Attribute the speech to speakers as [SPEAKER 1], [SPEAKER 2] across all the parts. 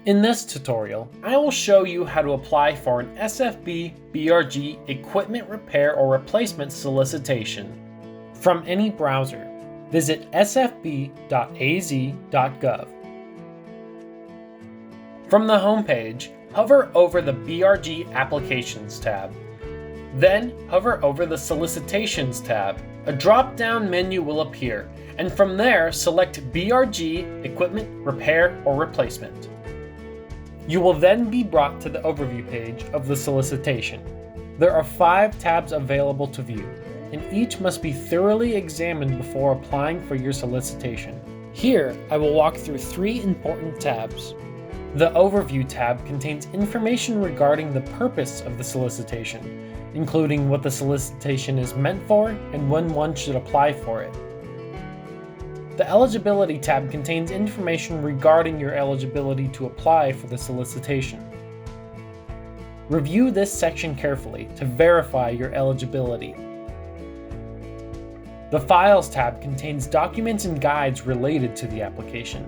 [SPEAKER 1] In this tutorial, I will show you how to apply for an SFB BRG equipment repair or replacement solicitation from any browser. Visit sfb.az.gov. From the homepage, hover over the BRG Applications tab. Then hover over the Solicitations tab. A drop-down menu will appear, and from there select BRG Equipment Repair or Replacement. You will then be brought to the overview page of the solicitation. There are 5 tabs available to view, and each must be thoroughly examined before applying for your solicitation. Here, I will walk through 3 important tabs. The Overview tab contains information regarding the purpose of the solicitation, including what the solicitation is meant for and when one should apply for it. The Eligibility tab contains information regarding your eligibility to apply for the solicitation. Review this section carefully to verify your eligibility. The Files tab contains documents and guides related to the application.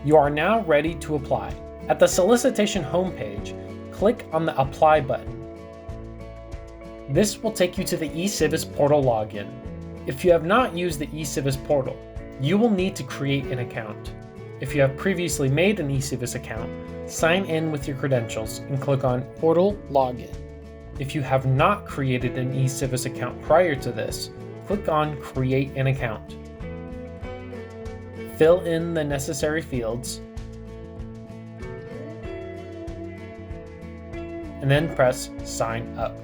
[SPEAKER 1] You are now ready to apply. At the solicitation homepage, click on the Apply button. This will take you to the eCivis portal login. If you have not used the eCivis portal, you will need to create an account. If you have previously made an eCivis account, sign in with your credentials and click on Portal Login. If you have not created an eCivis account prior to this, click on Create an Account. Fill in the necessary fields, and then press Sign Up.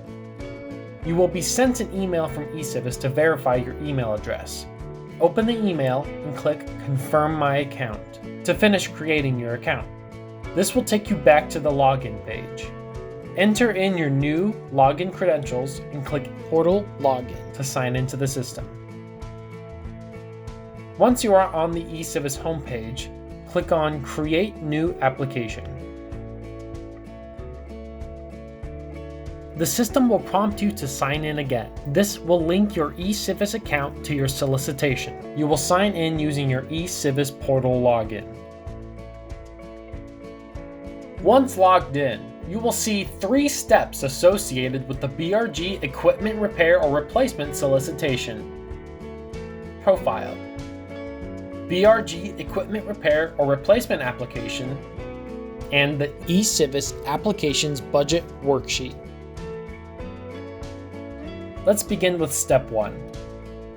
[SPEAKER 1] You will be sent an email from eCivis to verify your email address. Open the email and click Confirm My Account to finish creating your account. This will take you back to the login page. Enter in your new login credentials and click Portal Login to sign into the system. Once you are on the eCivis homepage, click on Create New Application. The system will prompt you to sign in again. This will link your eCivis account to your solicitation. You will sign in using your eCivis portal login. Once logged in, you will see 3 steps associated with the BRG Equipment Repair or Replacement solicitation. Profile, BRG Equipment Repair or Replacement application, and the eCivis Applications Budget Worksheet. Let's begin with step 1.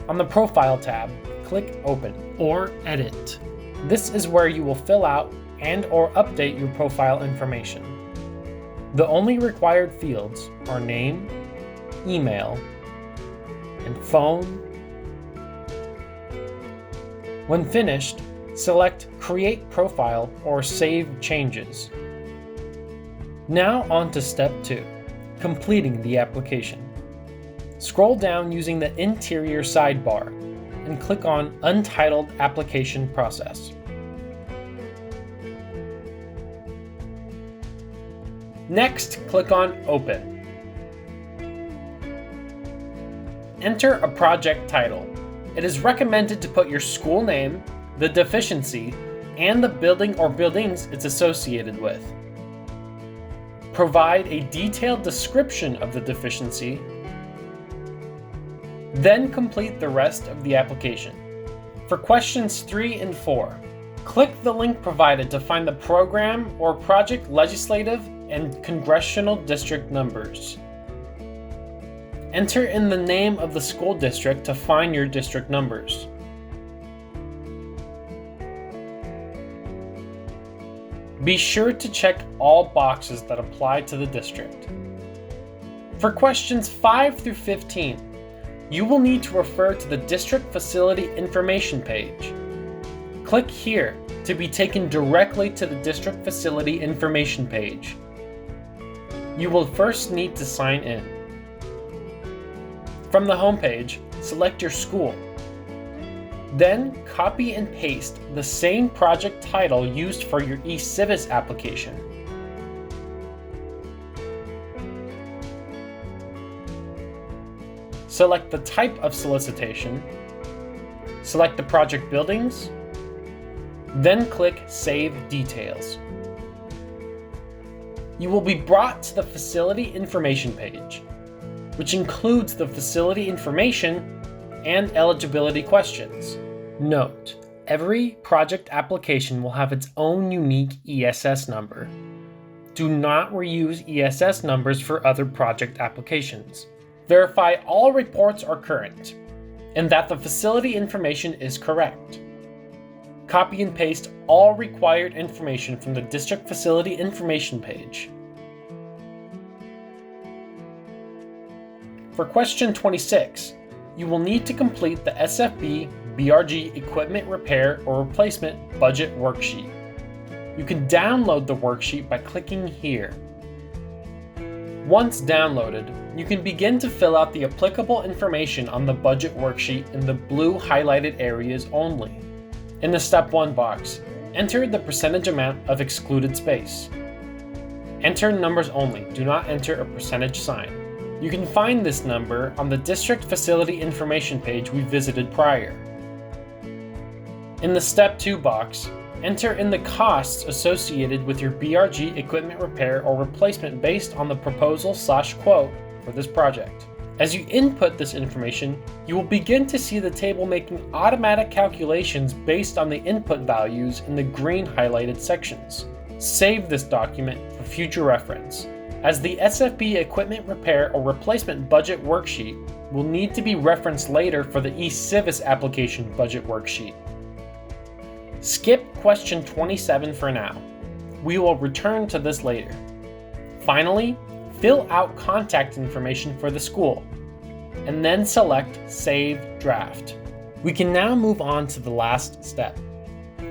[SPEAKER 1] On the Profile tab, click Open or Edit. This is where you will fill out and/or update your profile information. The only required fields are name, email, and phone. When finished, select Create Profile or Save Changes. Now on to step 2, completing the application. Scroll down using the interior sidebar and click on Untitled Application Process. Next, click on Open. Enter a project title. It is recommended to put your school name, the deficiency, and the building or buildings it's associated with. Provide a detailed description of the deficiency. Then complete the rest of the application. For questions 3 and 4, click the link provided to find the program or project legislative and congressional district numbers. Enter in the name of the school district to find your district numbers. Be sure to check all boxes that apply to the district. For questions 5 through 15, you will need to refer to the District Facility Information page. Click here to be taken directly to the District Facility Information page. You will first need to sign in. From the homepage, select your school. Then copy and paste the same project title used for your eCivis application. Select the type of solicitation, select the project buildings, Then click Save Details. You will be brought to the Facility Information page, which includes the facility information and eligibility questions. Note: every project application will have its own unique ESS number. Do not reuse ESS numbers for other project applications. Verify all reports are current and that the facility information is correct. Copy and paste all required information from the District Facility Information page. For question 26, you will need to complete the SFB BRG Equipment Repair or Replacement Budget Worksheet. You can download the worksheet by clicking here. Once downloaded, you can begin to fill out the applicable information on the budget worksheet in the blue highlighted areas only. In the Step 1 box, enter the percentage amount of excluded space. Enter numbers only, do not enter a percentage sign. You can find this number on the District Facility Information page we visited prior. In the Step 2 box, enter in the costs associated with your BRG equipment repair or replacement based on the proposal/quote for this project. As you input this information, you will begin to see the table making automatic calculations based on the input values in the green highlighted sections. Save this document for future reference, as the SFB Equipment Repair or Replacement Budget Worksheet will need to be referenced later for the eCivis Application Budget Worksheet. Skip question 27 for now. We will return to this later. Finally, fill out contact information for the school, and then select Save Draft. We can now move on to the last step,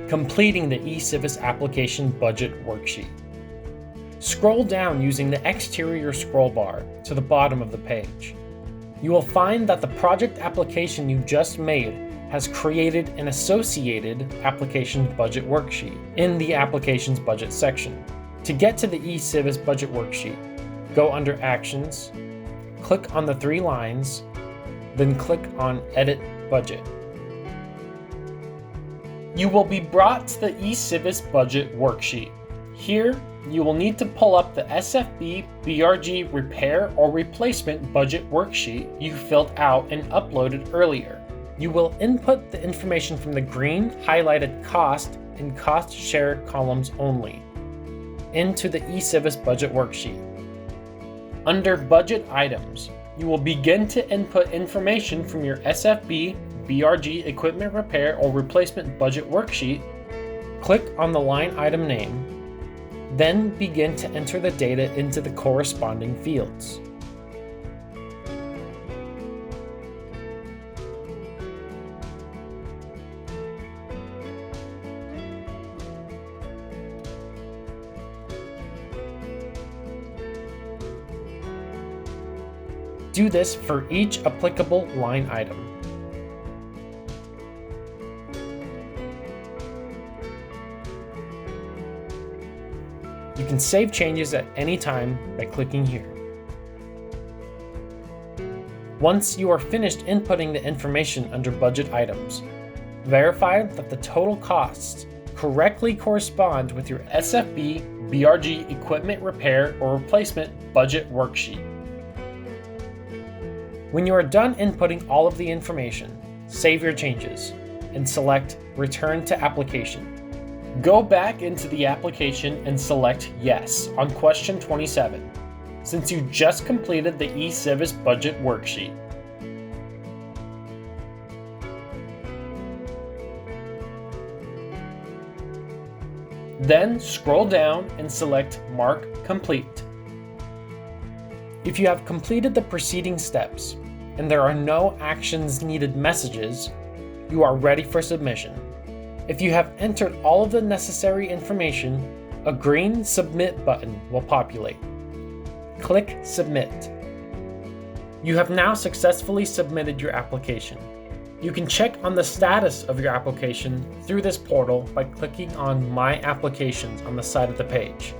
[SPEAKER 1] completing the eCivis Application Budget Worksheet. Scroll down using the exterior scroll bar to the bottom of the page. You will find that the project application you just made has created an associated application budget worksheet in the Applications Budget section. To get to the eCivis Budget Worksheet, go under Actions, click on the 3 lines, then click on Edit Budget. You will be brought to the eCivis Budget Worksheet. Here, you will need to pull up the SFB BRG Repair or Replacement Budget Worksheet you filled out and uploaded earlier. You will input the information from the green highlighted cost and cost share columns only into the eCivis Budget Worksheet. Under Budget Items, you will begin to input information from your SFB BRG Equipment Repair or Replacement Budget Worksheet. Click on the line item name, then begin to enter the data into the corresponding fields. Do this for each applicable line item. You can save changes at any time by clicking here. Once you are finished inputting the information under budget items, verify that the total costs correctly correspond with your SFB BRG Equipment Repair or Replacement Budget Worksheet. When you are done inputting all of the information, save your changes and select Return to Application. Go back into the application and select Yes on question 27, since you just completed the eCivis Budget Worksheet. Then scroll down and select Mark Complete. If you have completed the preceding steps and there are no actions needed messages, you are ready for submission. If you have entered all of the necessary information, a green Submit button will populate. Click Submit. You have now successfully submitted your application. You can check on the status of your application through this portal by clicking on My Applications on the side of the page.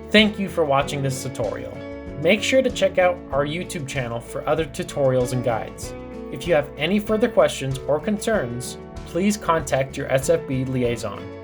[SPEAKER 1] Thank you for watching this tutorial. Make sure to check out our YouTube channel for other tutorials and guides. If you have any further questions or concerns, please contact your SFB liaison.